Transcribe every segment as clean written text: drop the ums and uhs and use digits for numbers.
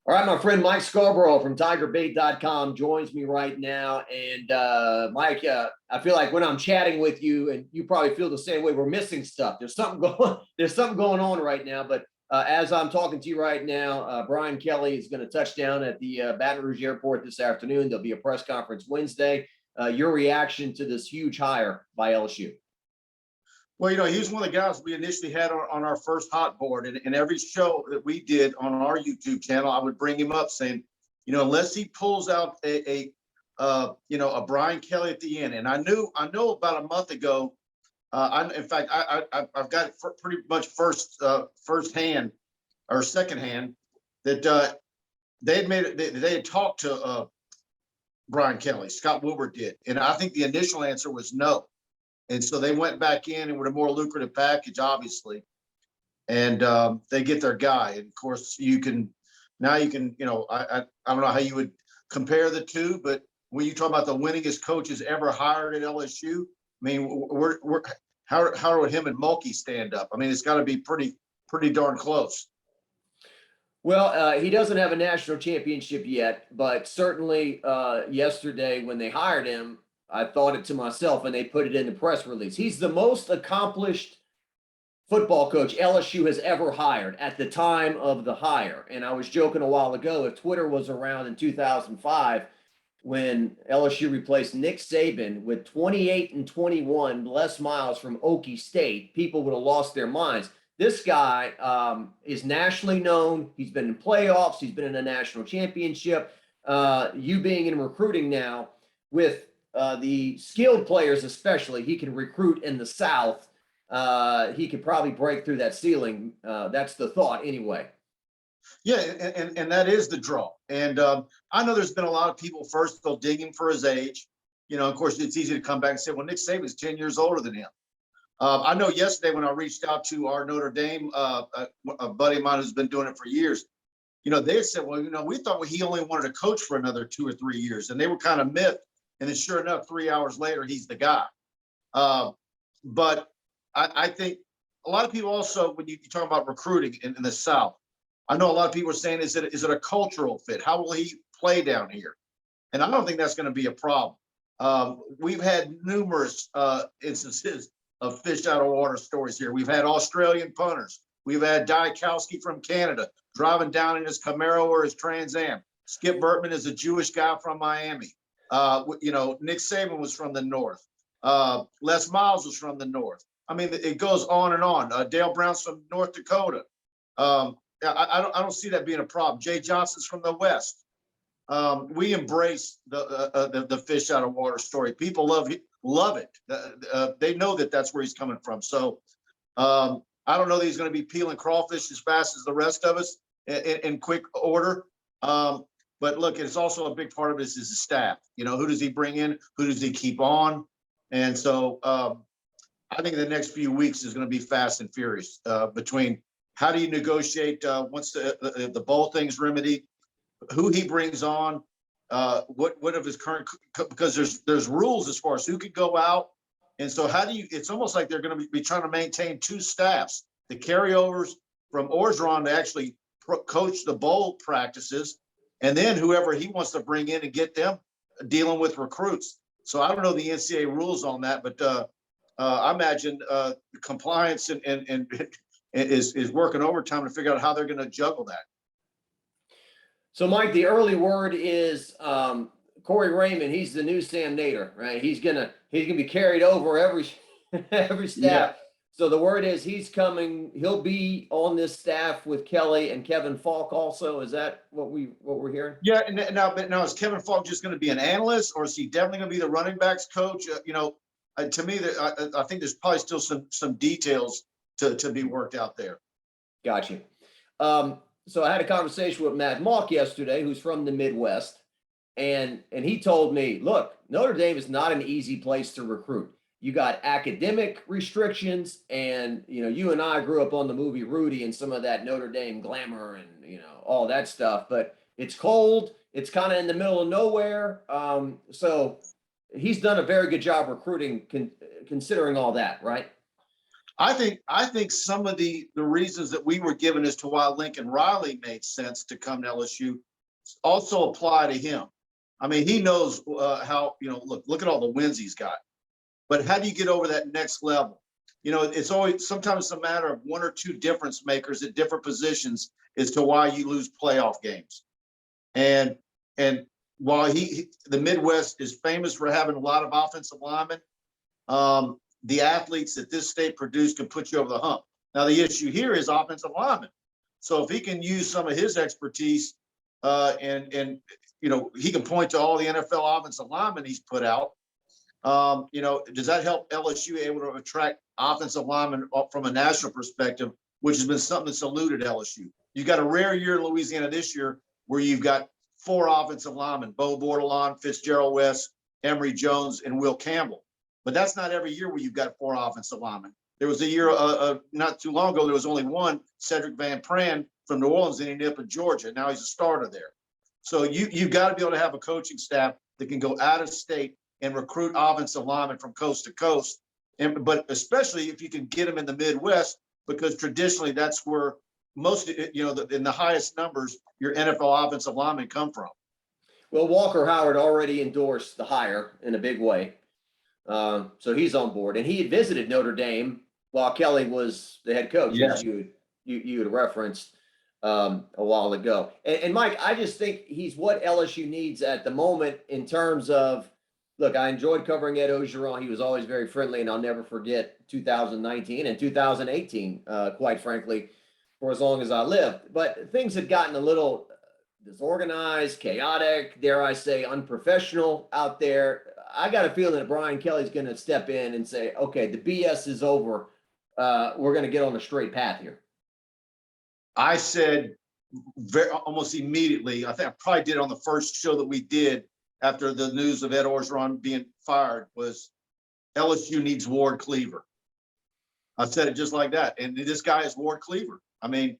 All right, my friend Mike Scarborough from TigerBait.com joins me right now. And Mike, I feel like when I'm chatting with you, and you probably feel the same way, we're missing stuff. There's something going. There's something going on right now. But as I'm talking to you right now, Brian Kelly is going to touch down at the Baton Rouge Airport this afternoon. There'll be a press conference Wednesday. Your reaction to this huge hire by LSU? Well, he was one of the guys we initially had on our first hot board. And every show that we did on our YouTube channel, I would bring him up saying, unless he pulls out a Brian Kelly at the end. And I know about a month ago, I've got it pretty much first hand or second hand that they had talked to Brian Kelly. Scott Wilbur did. And I think the initial answer was no. And so they went back in and with a more lucrative package, obviously, and they get their guy. And of course, I don't know how you would compare the two, but when you talk about the winningest coaches ever hired at LSU, I mean, how would him and Mulkey stand up? I mean, it's got to be pretty darn close. Well, he doesn't have a national championship yet, but certainly yesterday when they hired him, I thought it to myself, and they put it in the press release. He's the most accomplished football coach LSU has ever hired at the time of the hire. And I was joking a while ago, if Twitter was around in 2005 when LSU replaced Nick Saban with 28 and 21 Les Miles from Okie State, people would have lost their minds. This guy is nationally known. He's been in playoffs. He's been in a national championship. You being in recruiting now with the skilled players, especially, he can recruit in the South. He could probably break through that ceiling. That's the thought anyway. Yeah, and that is the draw. And I know there's been a lot of people first still digging for his age. Of course, it's easy to come back and say, well, Nick Saban's 10 years older than him. I know yesterday when I reached out to our Notre Dame, a buddy of mine who's been doing it for years, they said, well, we thought he only wanted to coach for another 2 or 3 years. And they were kind of miffed. And then sure enough, 3 hours later, he's the guy. But I think a lot of people also, when you talk about recruiting in the South, I know a lot of people are saying, is it a cultural fit? How will he play down here? And I don't think that's going to be a problem. We've had numerous instances of fish out of water stories here. We've had Australian punters. We've had Dykowski from Canada driving down in his Camaro or his Trans Am. Skip Bertman is a Jewish guy from Miami. Nick Saban was from the North. Les Miles was from the North. I mean, it goes on and on. Dale Brown's from North Dakota. I don't see that being a problem. Jay Johnson's from the West. We embrace the fish out of water story. People love it. They know that's where he's coming from. So I don't know that he's going to be peeling crawfish as fast as the rest of us in quick order. But look, it's also a big part of this is the staff. Who does he bring in? Who does he keep on? And so I think the next few weeks is going to be fast and furious between how do you negotiate once the bowl thing's remedied, who he brings on, what of his current, because there's rules as far as who could go out. And so it's almost like they're going to be trying to maintain two staffs, the carryovers from Orgeron to actually coach the bowl practices, and then whoever he wants to bring in and get them dealing with recruits. So I don't know the NCAA rules on that, but I imagine compliance and is working overtime to figure out how they're going to juggle that. So, Mike, the early word is Corey Raymond. He's the new Sam Nader, right? He's gonna be carried over every staff. Yeah. So the word is he's coming. He'll be on this staff with Kelly and Kevin Falk also. Is that what we're hearing? Yeah. And now is Kevin Falk just going to be an analyst, or is he definitely going to be the running backs coach? To me, I think there's probably still some details to be worked out there. Gotcha. So I had a conversation with Matt Mock yesterday, who's from the Midwest, and he told me, look, Notre Dame is not an easy place to recruit. You got academic restrictions, and you and I grew up on the movie Rudy and some of that Notre Dame glamour and all that stuff. But it's cold. It's kind of in the middle of nowhere. So he's done a very good job recruiting, considering all that, right? I think some of the reasons that we were given as to why Lincoln Riley made sense to come to LSU also apply to him. I mean, he knows how, look at all the wins he's got. But how do you get over that next level? It's always sometimes it's a matter of one or two difference makers at different positions as to why you lose playoff games. And while the Midwest is famous for having a lot of offensive linemen, the athletes that this state produced can put you over the hump. Now, the issue here is offensive linemen. So if he can use some of his expertise and he can point to all the NFL offensive linemen he's put out, does that help LSU able to attract offensive linemen from a national perspective, which has been something that's eluded LSU? You got a rare year in Louisiana this year where you've got 4 offensive linemen: Bo Bordelon, Fitzgerald West, Emory Jones, and Will Campbell. But that's not every year where you've got 4 offensive linemen. There was a year not too long ago, there was only one, Cedric Van Pran from New Orleans, and he ended up in Georgia. Now he's a starter there. So you've got to be able to have a coaching staff that can go out of state and recruit offensive linemen from coast to coast. But especially if you can get them in the Midwest, because traditionally that's where most, in the highest numbers, your NFL offensive linemen come from. Well, Walker Howard already endorsed the hire in a big way. So he's on board, and he had visited Notre Dame while Kelly was the head coach, Yes. as you had referenced a while ago. And Mike, I just think he's what LSU needs at the moment in terms of, look, I enjoyed covering Ed Ogeron. He was always very friendly, and I'll never forget 2019 and 2018, quite frankly, for as long as I lived. But things had gotten a little disorganized, chaotic, dare I say, unprofessional out there. I got a feeling that Brian Kelly's going to step in and say, okay, the BS is over. We're going to get on a straight path here. I said almost immediately, I think I probably did it on the first show that we did after the news of Ed Orgeron being fired, was LSU needs Ward Cleaver. I said it just like that. And this guy is Ward Cleaver. I mean,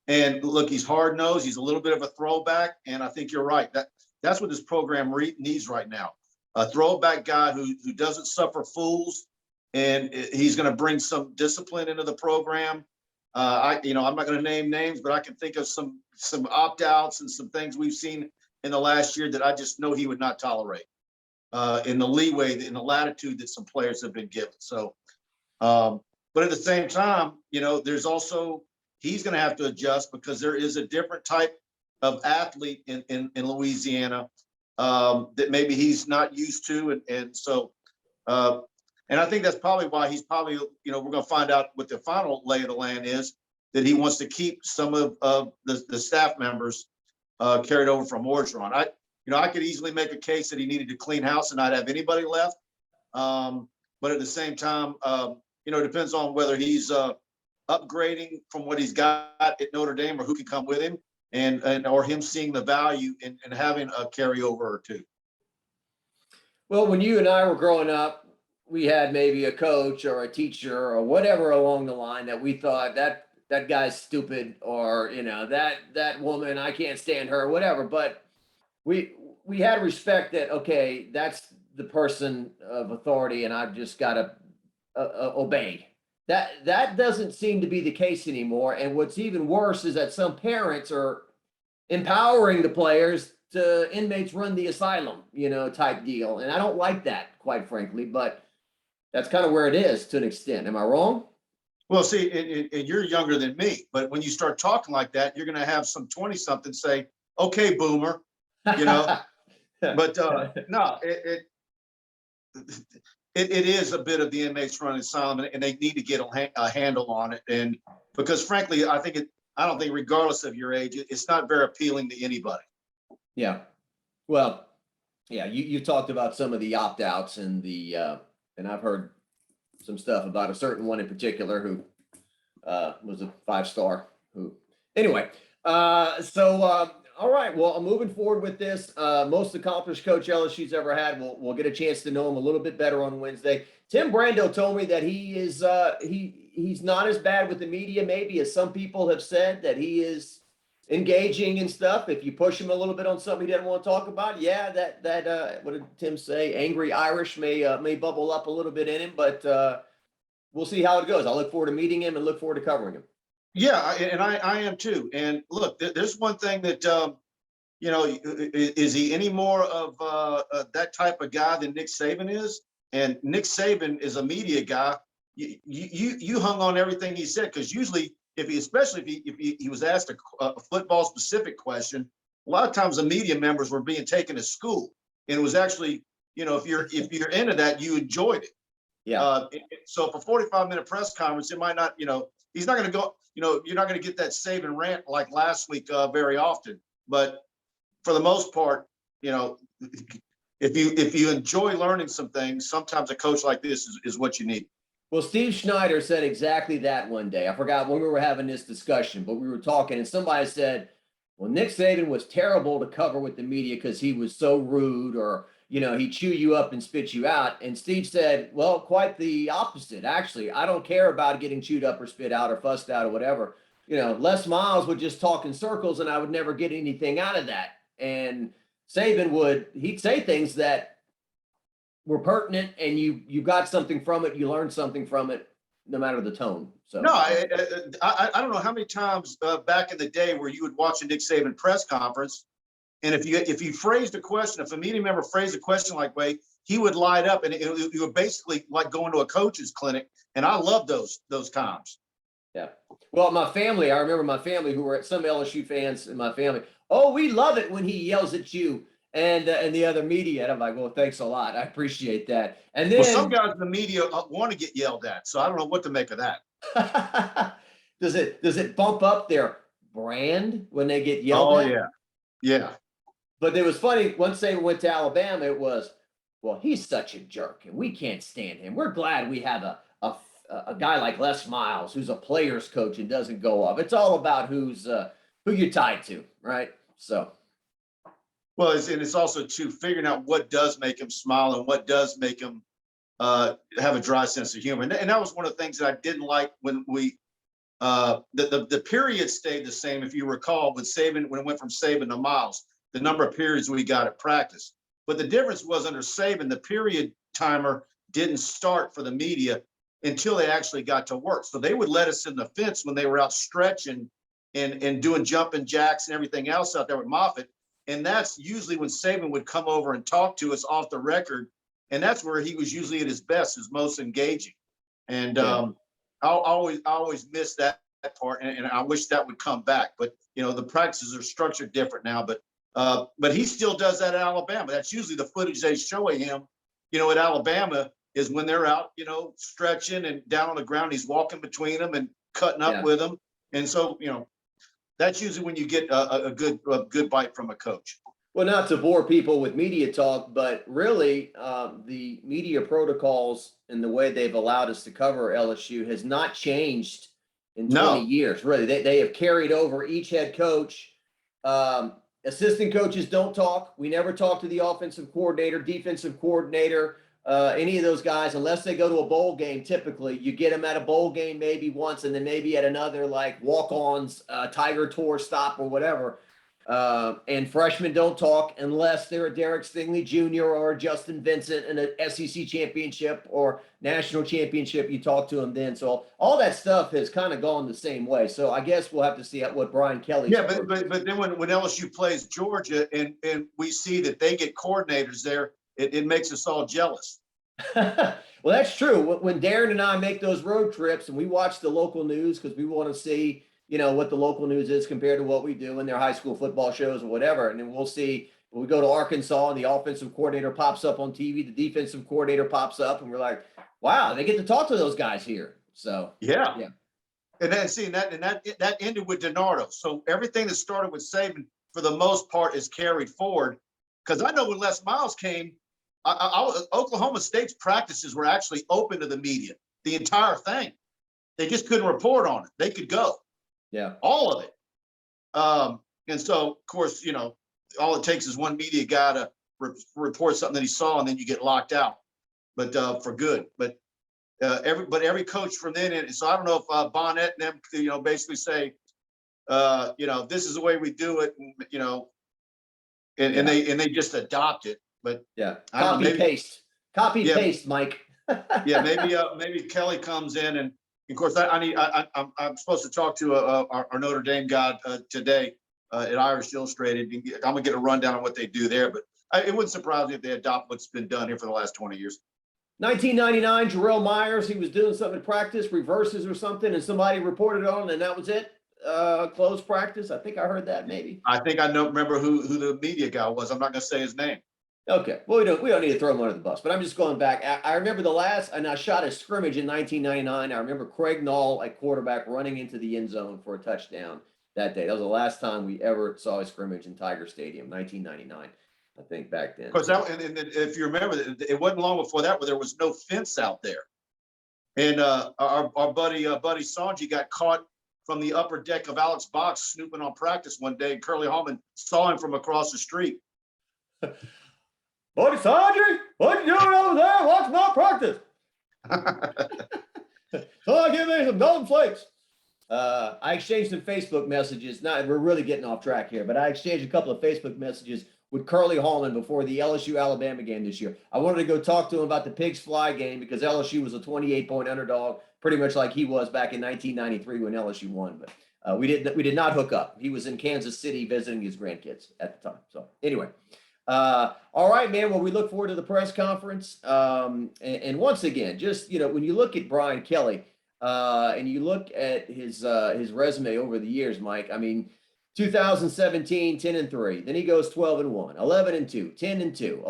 and look, he's hard-nosed. He's a little bit of a throwback. And I think you're right. That's what this program needs right now. A throwback guy who doesn't suffer fools, and he's going to bring some discipline into the program. I'm not going to name names, but I can think of some opt-outs and some things we've seen in the last year that I just know he would not tolerate in the leeway, in the latitude that some players have been given. So, but at the same time, there's also, he's going to have to adjust because there is a different type of athlete in Louisiana that maybe he's not used to. And so, and I think that's probably why he's probably, we're going to find out what the final lay of the land is, that he wants to keep some of the staff members carried over from Orgeron. I could easily make a case that he needed to clean house and not have anybody left. But at the same time, it depends on whether he's upgrading from what he's got at Notre Dame or who can come with him, and or him seeing the value in having a carryover or two. Well, when you and I were growing up, we had maybe a coach or a teacher or whatever along the line that we thought that guy's stupid, or that woman, I can't stand her, whatever. But we had respect that, okay, that's the person of authority, and I've just got to obey. That doesn't seem to be the case anymore. And what's even worse is that some parents are empowering the players to inmates run the asylum, type deal. And I don't like that, quite frankly, but that's kind of where it is to an extent. Am I wrong? Well, see, and you're younger than me, but when you start talking like that, you're going to have some 20-something say, okay, boomer, But no, it is a bit of the inmates running asylum, and they need to get a handle on it. And because frankly, I don't think regardless of your age, it's not very appealing to anybody. Yeah. Well, yeah, you talked about some of the opt-outs and and I've heard some stuff about a certain one in particular who was a 5-star anyway. All right. Well, I'm moving forward with this. Most accomplished coach LSU's ever had. We'll get a chance to know him a little bit better on Wednesday. Tim Brando told me that he is he's not as bad with the media maybe as some people have said, that he is engaging and stuff. If you push him a little bit on something he doesn't want to talk about, yeah, that what did Tim say? Angry Irish may bubble up a little bit in him, but we'll see how it goes. I look forward to meeting him and look forward to covering him. Yeah, I am too. And look, there's one thing that is he any more of that type of guy than Nick Saban is? And Nick Saban is a media guy. You hung on everything he said, because usually especially if he was asked a football specific question, a lot of times the media members were being taken to school, and it was actually, if you're into that, you enjoyed it. Yeah. So for 45-minute press conference, it might not, he's not going to go, you're not going to get that Saban rant like last week very often. But for the most part, if you enjoy learning some things, sometimes a coach like this is what you need. Well, Steve Schneider said exactly that one day. I forgot when we were having this discussion, but we were talking, and somebody said, well, Nick Saban was terrible to cover with the media because he was so rude, or, he'd chew you up and spit you out. And Steve said, well, quite the opposite. Actually, I don't care about getting chewed up or spit out or fussed out or whatever. Les Miles would just talk in circles and I would never get anything out of that. And Saban he'd say things that were pertinent, and you got something from it. You learned something from it, no matter the tone. So no, I don't know how many times back in the day where you would watch a Nick Saban press conference, and if you phrased a question, if a media member phrased a question like way, he would light up, and you were basically like going to a coach's clinic. And I love those times. Yeah. Well, my family, I remember my family who were some LSU fans in my family. Oh, we love it when he yells at you and the other media. And I'm like, well, thanks a lot. I appreciate that. And then some guys in the media want to get yelled at, so I don't know what to make of that. does it bump up their brand when they get yelled at? Oh yeah. But it was funny, once they went to Alabama, it was, well, he's such a jerk and we can't stand him. We're glad we have a guy like Les Miles, who's a player's coach and doesn't go off. It's all about who you're tied to, right? So, well, it's also too figuring out what does make him smile and what does make him have a dry sense of humor. And that was one of the things that I didn't like when we the period stayed the same. If you recall, when it went from Saban to Miles, the number of periods we got at practice. But the difference was under Saban, the period timer didn't start for the media until they actually got to work. So they would let us in the fence when they were out stretching and doing jumping jacks and everything else out there with Moffitt. And that's usually when Saban would come over and talk to us off the record. And that's where he was usually at his best, his most engaging. And I always miss that part. And I wish that would come back. But, the practices are structured different now. But he still does that at Alabama. That's usually the footage they show of him, at Alabama, is when they're out, stretching and down on the ground. He's walking between them and cutting up with them. And so, that's usually when you get a good bite from a coach. Well, not to bore people with media talk, but really the media protocols and the way they've allowed us to cover LSU has not changed in 20 years. Really, they have carried over each head coach. Assistant coaches don't talk. We never talk to the offensive coordinator, defensive coordinator, any of those guys, unless they go to a bowl game. Typically, you get them at a bowl game maybe once, and then maybe at another like walk-ons, Tiger Tour stop or whatever. And freshmen don't talk unless they're a Derek Stingley Jr. or a Justin Vincent in an SEC championship or national championship. You talk to them then. So all that stuff has kind of gone the same way. So I guess we'll have to see what Brian Kelly. Yeah, but then when LSU plays Georgia and we see that they get coordinators there, it makes us all jealous. Well, that's true. When Darren and I make those road trips and we watch the local news because we want to see, what the local news is compared to what we do in their high school football shows or whatever. And then we'll see when we go to Arkansas and the offensive coordinator pops up on TV, the defensive coordinator pops up, and we're like, wow, they get to talk to those guys here. So, yeah. And then that ended with DiNardo. So everything that started with Saban, for the most part, is carried forward. Because I know when Les Miles came, Oklahoma State's practices were actually open to the media, the entire thing. They just couldn't report on it. They could go. Yeah. All of it. And so, of course, all it takes is one media guy to report something that he saw, and then you get locked out, but for good. But every coach from then in, so I don't know if Bonnet and them, basically say, this is the way we do it, and, and they just adopt it. But yeah, copy paste, Mike. Yeah, maybe Kelly comes in, and of course I'm supposed to talk to our Notre Dame guy today at Irish Illustrated. I'm gonna get a rundown on what they do there, but it wouldn't surprise me if they adopt what's been done here for the last 20 years. 1999, Jarrell Myers, he was doing something in practice, reverses or something, and somebody reported on, and that was it. Closed practice. I think I heard that maybe. I think I know remember who the media guy was. I'm not gonna say his name. Okay. Well, we don't need to throw him under the bus, but I'm just going back. I remember the last, and I shot a scrimmage in 1999. I remember Craig Nall at quarterback running into the end zone for a touchdown that day. That was the last time we ever saw a scrimmage in Tiger Stadium, 1999. I think back then. Of course, and if you remember, it wasn't long before that where there was no fence out there, and our buddy Sanji got caught from the upper deck of Alex Box snooping on practice one day, and Curly Hallman saw him from across the street. Buddy Sanji, what you doing over there? Watch my practice. So give me some golden flakes. I exchanged some Facebook messages. Now we're really getting off track here, but I exchanged a couple of Facebook messages with Curly Hallman before the LSU Alabama game this year. I wanted to go talk to him about the Pigs Fly game because LSU was a 28-point underdog, pretty much like he was back in 1993 when LSU won. But we did not hook up. He was in Kansas City visiting his grandkids at the time. So anyway. All right, man. Well, we look forward to the press conference. And once again, just, when you look at Brian Kelly, and you look at his resume over the years, Mike, I mean, 2017, 10-3, then he goes 12-1, 11-2, 10-2,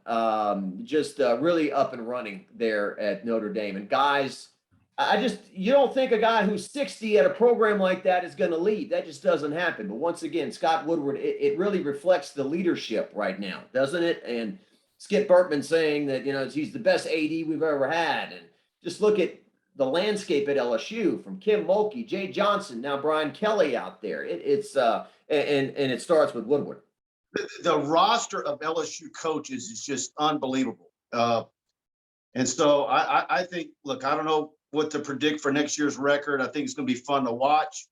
11-1. Just really up and running there at Notre Dame. And guys, you don't think a guy who's 60 at a program like that is going to lead. That just doesn't happen. But once again, Scott Woodward, it really reflects the leadership right now, doesn't it? And Skip Bertman saying that, he's the best AD we've ever had. And just look at the landscape at LSU from Kim Mulkey, Jay Johnson, now Brian Kelly out there. It's and it starts with Woodward. The roster of LSU coaches is just unbelievable. And so I think, look, I don't know what to predict for next year's record. I think it's going to be fun to watch.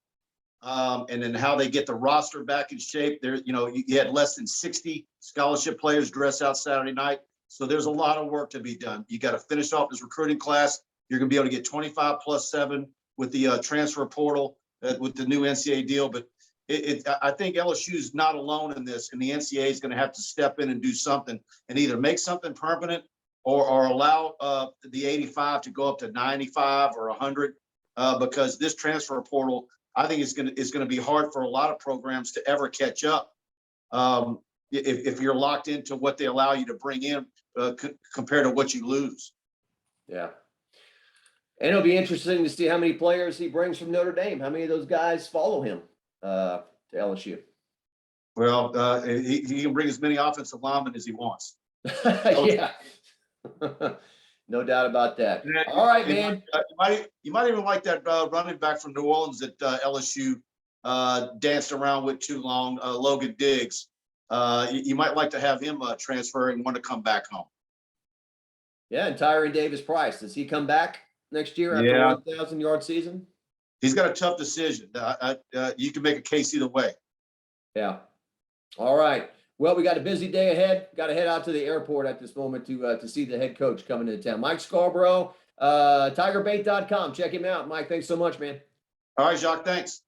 And then how they get the roster back in shape. There, you had less than 60 scholarship players dress out Saturday night. So there's a lot of work to be done. You got to finish off this recruiting class. You're going to be able to get 25 plus 7 with the transfer portal with the new NCAA deal. But I think LSU is not alone in this, and the NCAA is going to have to step in and do something and either make something permanent or allow the 85 to go up to 95 or 100 because this transfer portal, I think, is going to be hard for a lot of programs to ever catch up if you're locked into what they allow you to bring in compared to what you lose. Yeah. And it'll be interesting to see how many players he brings from Notre Dame. How many of those guys follow him to LSU? Well, he can bring as many offensive linemen as he wants. Yeah. No doubt about that. All right, man. You might even like that running back from New Orleans that LSU danced around with too long, Logan Diggs. You might like to have him transfer and want to come back home. Yeah, and Tyrion Davis-Price, does he come back next year after a 1,000-yard season? He's got a tough decision. You can make a case either way. Yeah. All right. Well, we got a busy day ahead. Got to head out to the airport at this moment to see the head coach coming into town. Mike Scarborough, tigerbait.com. Check him out. Mike, thanks so much, man. All right, Jacques, thanks.